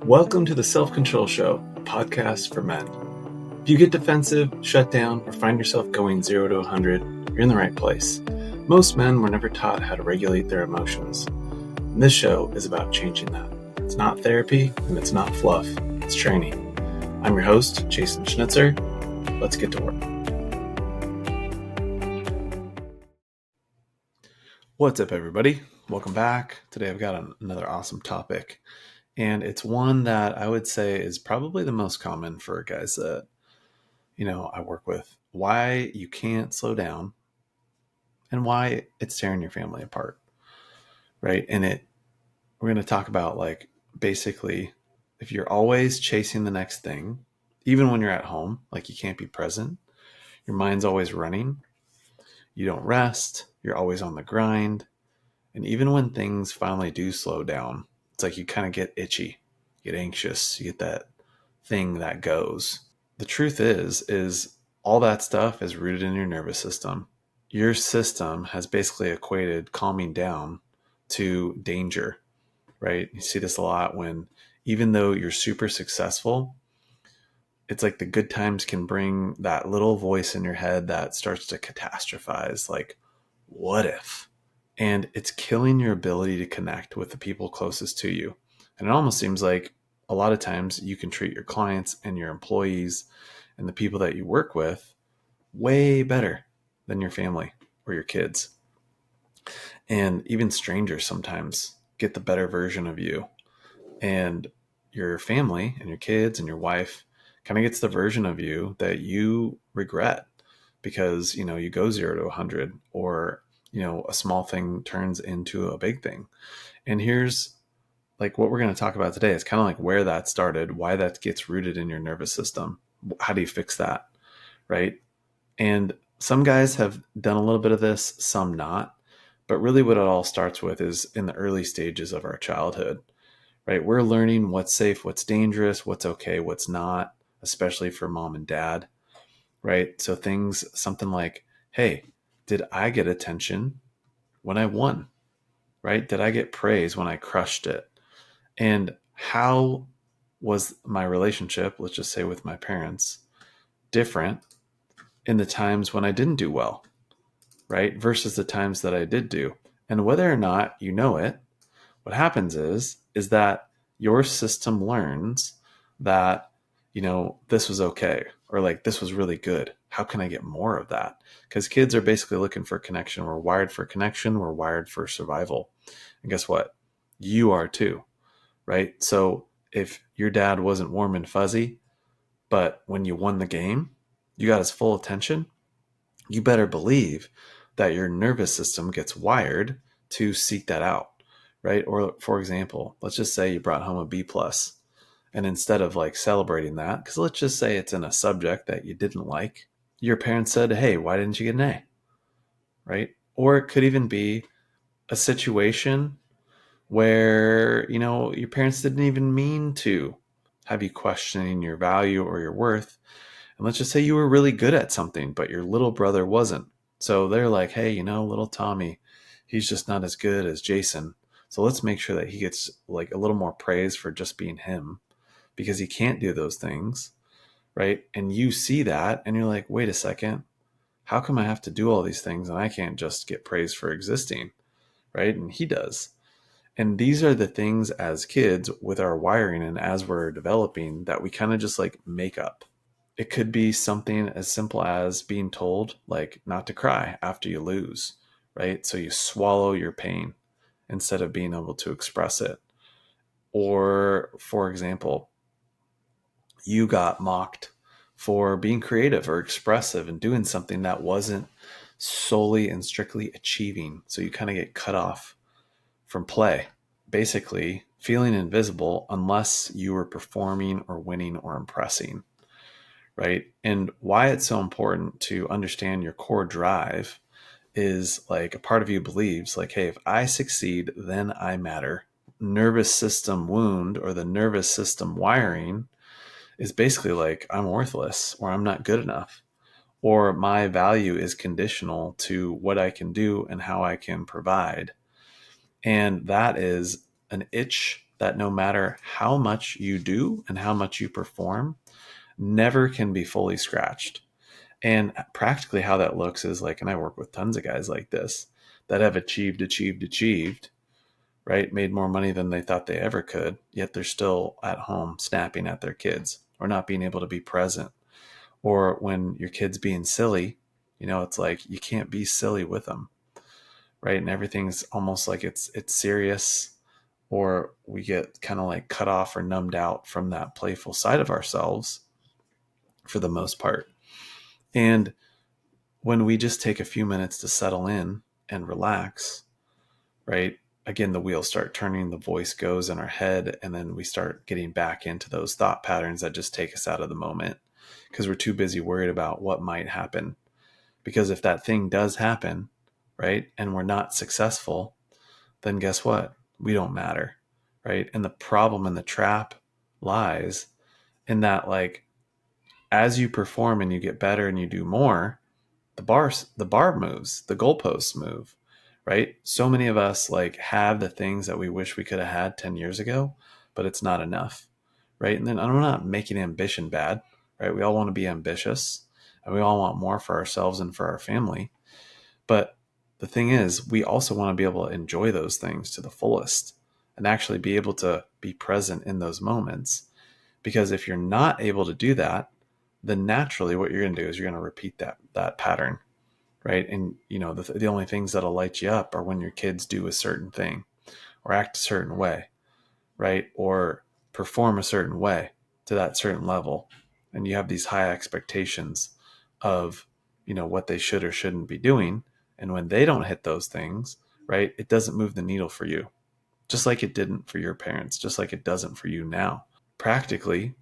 Welcome to the Self-Control Show, a podcast for men. If you get defensive, shut down, or find yourself going 0 to 100, you're in the right place. Most men were never taught how to regulate their emotions. And this show is about changing that. It's not therapy, and it's not fluff. It's training. I'm your host, Jason Schnitzer. Let's get to work. What's up, everybody? Welcome back. Today I've got another awesome topic. And it's one that I would say is probably the most common for guys that, I work with. Why you can't slow down and why it's tearing your family apart, right? And we're going to talk about basically if you're always chasing the next thing, even when you're at home, you can't be present, your mind's always running, you don't rest, you're always on the grind. And even when things finally do slow down, it's like you kind of get itchy, you get anxious, you get that thing that goes. The truth is all that stuff is rooted in your nervous system. Your system has basically equated calming down to danger, right? You see this a lot when, even though you're super successful, it's like the good times can bring that little voice in your head that starts to catastrophize, like, what if? And it's killing your ability to connect with the people closest to you. And it almost seems like a lot of times you can treat your clients and your employees and the people that you work with way better than your family or your kids. And even strangers sometimes get the better version of you. And your family and your kids and your wife kind of gets the version of you that you regret because, you go 0 to 100 or a small thing turns into a big thing. And here's what we're going to talk about today. It's kind of like where that started, why that gets rooted in your nervous system. How do you fix that? Right. And some guys have done a little bit of this, some not. But really what it all starts with is in the early stages of our childhood, right? We're learning what's safe, what's dangerous, what's okay, what's not, especially for mom and dad, right? So something like, hey, did I get attention when I won, right? Did I get praise when I crushed it? And how was my relationship, let's just say with my parents, different in the times when I didn't do well, right? Versus the times that I did do. And whether or not you know it, what happens is that your system learns that, this was okay, or this was really good. How can I get more of that? Because kids are basically looking for connection. We're wired for connection. We're wired for survival. And guess what? You are too, right? So if your dad wasn't warm and fuzzy, but when you won the game, you got his full attention, you better believe that your nervous system gets wired to seek that out, right? Or for example, let's just say you brought home a B plus, and instead of celebrating that, because let's just say it's in a subject that you didn't like, your parents said, hey, why didn't you get an A? Right? Or it could even be a situation where, your parents didn't even mean to have you questioning your value or your worth. And let's just say you were really good at something, but your little brother wasn't. So they're like, hey, little Tommy, he's just not as good as Jason. So let's make sure that he gets a little more praise for just being him because he can't do those things, right? And you see that and you're like, wait a second, how come I have to do all these things and I can't just get praise for existing, right? And he does. And these are the things as kids with our wiring and as we're developing that we kind of just make up. It could be something as simple as being told not to cry after you lose, right? So you swallow your pain instead of being able to express it. Or for example, you got mocked for being creative or expressive and doing something that wasn't solely and strictly achieving. So you kind of get cut off from play, basically feeling invisible unless you were performing or winning or impressing. Right. And why it's so important to understand your core drive is a part of you believes hey, if I succeed, then I matter. Nervous system wound or the nervous system wiring is basically I'm worthless or I'm not good enough or my value is conditional to what I can do and how I can provide. And that is an itch that no matter how much you do and how much you perform, never can be fully scratched. And practically how that looks is like, and I work with tons of guys like this that have achieved, right? Made more money than they thought they ever could, yet they're still at home snapping at their kids or not being able to be present. Or when your kid's being silly, it's like you can't be silly with them, right? And everything's almost like it's serious, or we get kind of like cut off or numbed out from that playful side of ourselves for the most part. And when we just take a few minutes to settle in and relax, right? Again, the wheels start turning, the voice goes in our head, and then we start getting back into those thought patterns that just take us out of the moment because we're too busy worried about what might happen. Because if that thing does happen, right, and we're not successful, then guess what? We don't matter, right? And the problem and the trap lies in that, like, as you perform and you get better and you do more, the bar moves, the goalposts move, right? So many of us like have the things that we wish we could have had 10 years ago, but it's not enough, right? And then I'm not making ambition bad, right? We all want to be ambitious and we all want more for ourselves and for our family. But the thing is, we also want to be able to enjoy those things to the fullest and actually be able to be present in those moments. Because if you're not able to do that, then naturally what you're going to do is you're going to repeat that pattern, right? And the only things that'll light you up are when your kids do a certain thing or act a certain way, right? Or perform a certain way to that certain level. And you have these high expectations of, what they should or shouldn't be doing. And when they don't hit those things, right, it doesn't move the needle for you, just like it didn't for your parents, just like it doesn't for you now. Practically,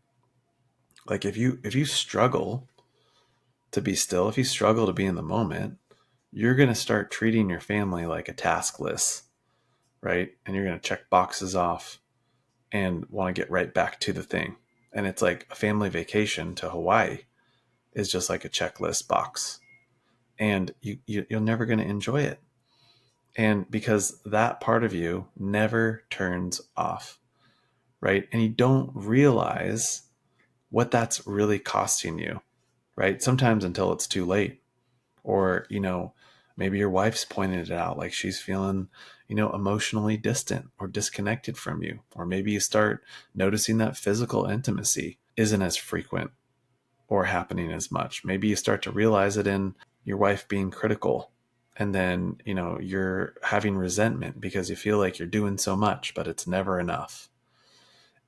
like if you struggle to be still, if you struggle to be in the moment, you're going to start treating your family like a task list, right? And you're going to check boxes off and want to get right back to the thing. And it's like a family vacation to Hawaii is just like a checklist box. And you're never going to enjoy it. And because that part of you never turns off, right? And you don't realize what that's really costing you, right? Sometimes until it's too late. Or, maybe your wife's pointed it out, like she's feeling, emotionally distant or disconnected from you. Or maybe you start noticing that physical intimacy isn't as frequent or happening as much. Maybe you start to realize it in your wife being critical. And then, you're having resentment because you feel like you're doing so much, but it's never enough.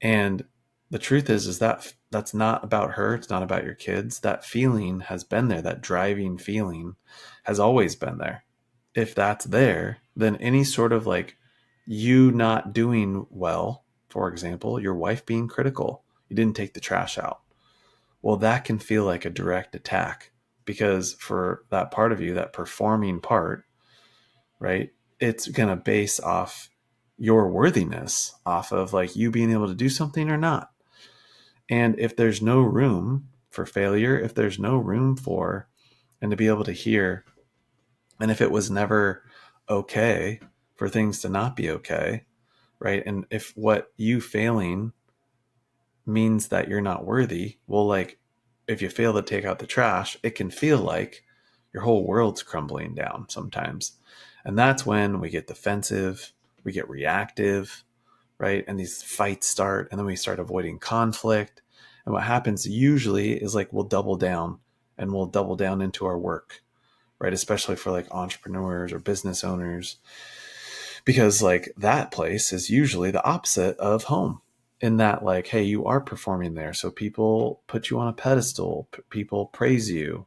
And the truth is that that's not about her. It's not about your kids. That feeling has been there. That driving feeling has always been there. If that's there, then any sort of like you not doing well, for example, your wife being critical, you didn't take the trash out. Well, that can feel like a direct attack because for that part of you, that performing part, right, it's going to base off your worthiness off of like you being able to do something or not. And if there's no room for failure, if there's no room for, and to be able to hear, and if it was never okay for things to not be okay, right? And if what you failing means that you're not worthy, well, like if you fail to take out the trash, it can feel like your whole world's crumbling down sometimes. And that's when we get defensive, we get reactive, right? And these fights start, and then we start avoiding conflict. And what happens usually is like we'll double down and we'll double down into our work, right? Especially for like entrepreneurs or business owners, because like that place is usually the opposite of home in that like, hey, you are performing there. So people put you on a pedestal, people praise you,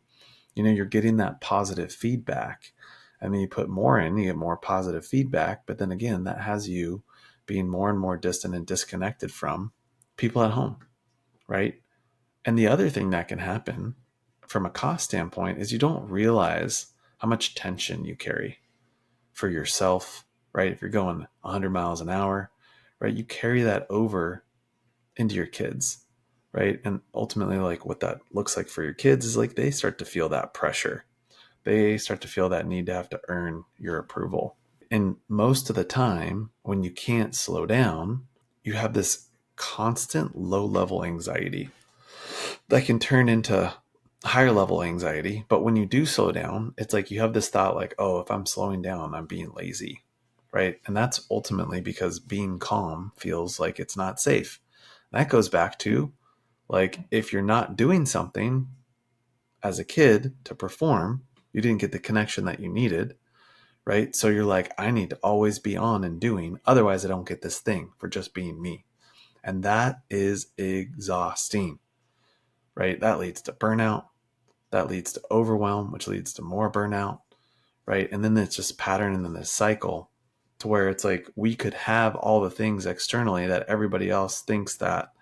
you're getting that positive feedback. And then you put more in, you get more positive feedback. But then again, that has you being more and more distant and disconnected from people at home, right? And the other thing that can happen from a cost standpoint is you don't realize how much tension you carry for yourself, right? If you're going 100 miles an hour, right, you carry that over into your kids, right? And ultimately, like what that looks like for your kids is like they start to feel that pressure. They start to feel that need to have to earn your approval. And most of the time, when you can't slow down, you have this constant low level anxiety that can turn into higher level anxiety. But when you do slow down, it's like you have this thought like, oh, if I'm slowing down, I'm being lazy, right? And that's ultimately because being calm feels like it's not safe. That goes back to like, if you're not doing something as a kid to perform, you didn't get the connection that you needed, right? So you're like, I need to always be on and doing. Otherwise, I don't get this thing for just being me. And that is exhausting, right? That leads to burnout. That leads to overwhelm, which leads to more burnout, right? And then it's just pattern and then this cycle to where it's like we could have all the things externally that everybody else thinks that,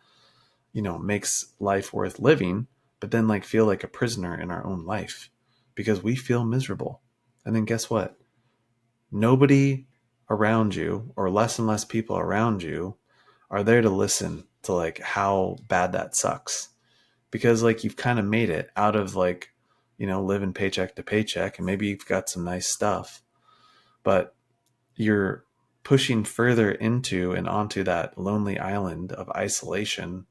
makes life worth living, but then like feel like a prisoner in our own life because we feel miserable. And then guess what? Nobody around you, or less and less people around you, are there to listen to like how bad that sucks, because like you've kind of made it out of like, living paycheck to paycheck, and maybe you've got some nice stuff, but you're pushing further into and onto that lonely island of isolation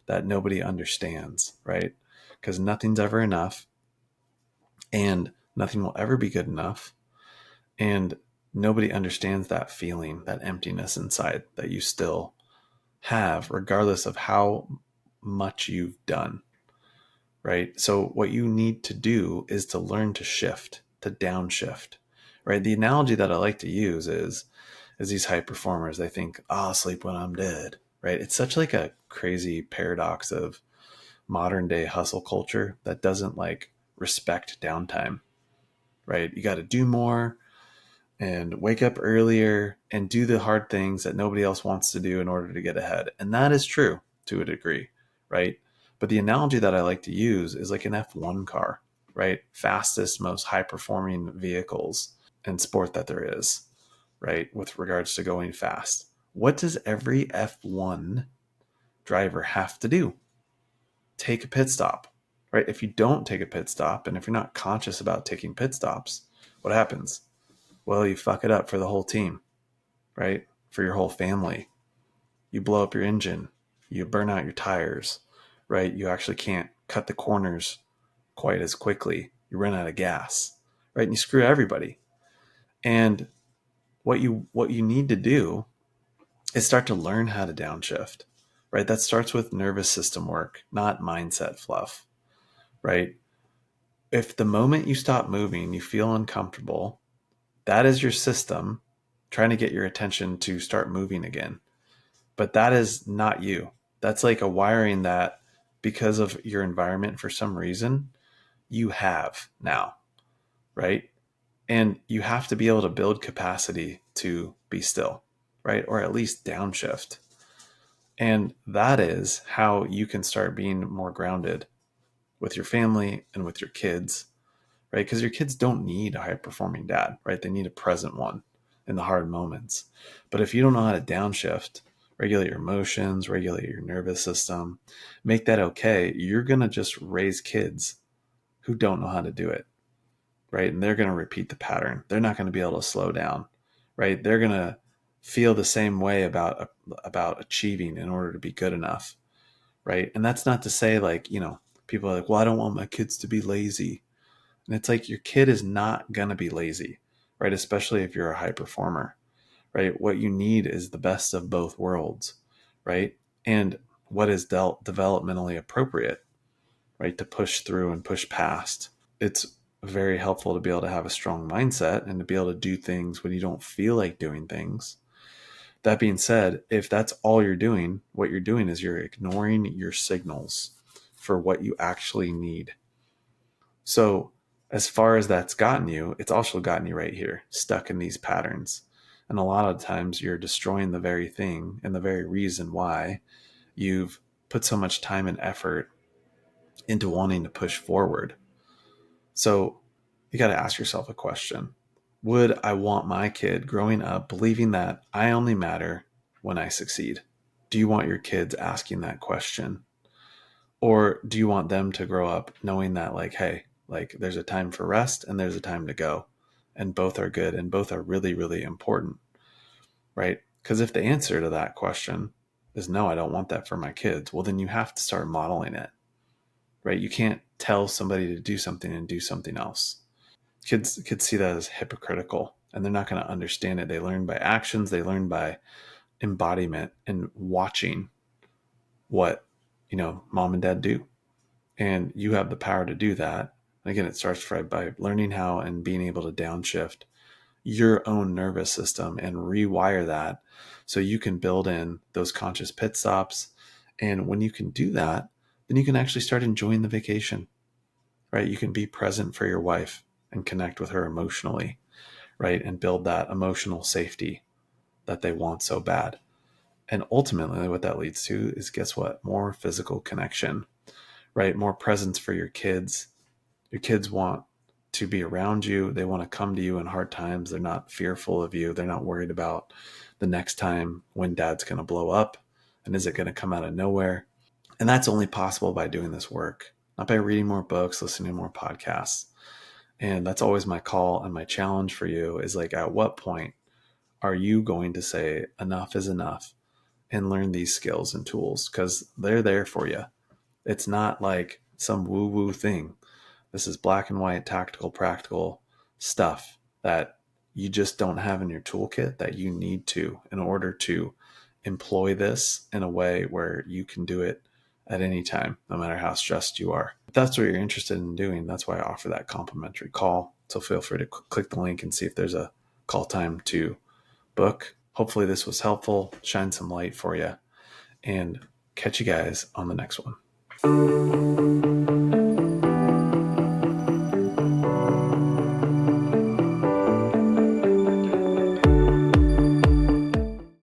that nobody understands, right? Because nothing's ever enough, and nothing will ever be good enough, and nobody understands that feeling, that emptiness inside that you still have, regardless of how much you've done, right? So what you need to do is to learn to shift, to downshift, right? The analogy that I like to use is these high performers, they think, oh, I'll sleep when I'm dead, right? It's such like a crazy paradox of modern day hustle culture that doesn't like respect downtime, right? You got to do more and wake up earlier and do the hard things that nobody else wants to do in order to get ahead. And that is true to a degree, right? But the analogy that I like to use is like an F1 car, right? Fastest, most high performing vehicles and sport that there is, right? With regards to going fast. What does every F1 driver have to do? Take a pit stop, right? If you don't take a pit stop, and if you're not conscious about taking pit stops, what happens? Well, you fuck it up for the whole team, right? For your whole family. You blow up your engine, you burn out your tires, right? You actually can't cut the corners quite as quickly. You run out of gas, right? And you screw everybody. And what you need to do is start to learn how to downshift, right? That starts with nervous system work, not mindset fluff, right? If the moment you stop moving, you feel uncomfortable, that is your system trying to get your attention to start moving again. But that is not you. That's like a wiring that, because of your environment, for some reason, you have now, right? And you have to be able to build capacity to be still, right? Or at least downshift. And that is how you can start being more grounded with your family and with your kids, right? Because your kids don't need a high performing dad, right? They need a present one in the hard moments. But if you don't know how to downshift, regulate your emotions, regulate your nervous system, make that okay, you're going to just raise kids who don't know how to do it, right? And they're going to repeat the pattern. They're not going to be able to slow down, right? They're going to feel the same way about achieving in order to be good enough, right? And that's not to say like, people are like, well, I don't want my kids to be lazy. And it's like your kid is not going to be lazy, right? Especially if you're a high performer, right? What you need is the best of both worlds, right? And what is developmentally appropriate, right? To push through and push past. It's very helpful to be able to have a strong mindset and to be able to do things when you don't feel like doing things. That being said, if that's all you're doing, what you're doing is you're ignoring your signals for what you actually need. So, as far as that's gotten you, it's also gotten you right here, stuck in these patterns. And a lot of times you're destroying the very thing and the very reason why you've put so much time and effort into wanting to push forward. So, you got to ask yourself a question. Would I want my kid growing up believing that I only matter when I succeed? Do you want your kids asking that question? Or do you want them to grow up knowing that, like, hey, like there's a time for rest and there's a time to go, and both are good and both are really, really important, right? Because if the answer to that question is no, I don't want that for my kids. Well, then you have to start modeling it, right? You can't tell somebody to do something and do something else. Kids see that as hypocritical, and they're not going to understand it. They learn by actions. They learn by embodiment and watching what, mom and dad do. And you have the power to do that. And again, it starts by learning how and being able to downshift your own nervous system and rewire that so you can build in those conscious pit stops. And when you can do that, then you can actually start enjoying the vacation, right? You can be present for your wife and connect with her emotionally, right? And build that emotional safety that they want so bad. And ultimately, what that leads to is, guess what? More physical connection, right? More presence for your kids. Your kids want to be around you. They want to come to you in hard times. They're not fearful of you. They're not worried about the next time when dad's going to blow up and is it going to come out of nowhere. And that's only possible by doing this work, not by reading more books, listening to more podcasts. And that's always my call and my challenge for you is like, at what point are you going to say enough is enough and learn these skills and tools? Because they're there for you. It's not like some woo woo thing. This is black and white, tactical, practical stuff that you just don't have in your toolkit that you need to in order to employ this in a way where you can do it at any time, no matter how stressed you are. If that's what you're interested in doing, that's why I offer that complimentary call. So feel free to click the link and see if there's a call time to book. Hopefully this was helpful, shine some light for you, and catch you guys on the next one.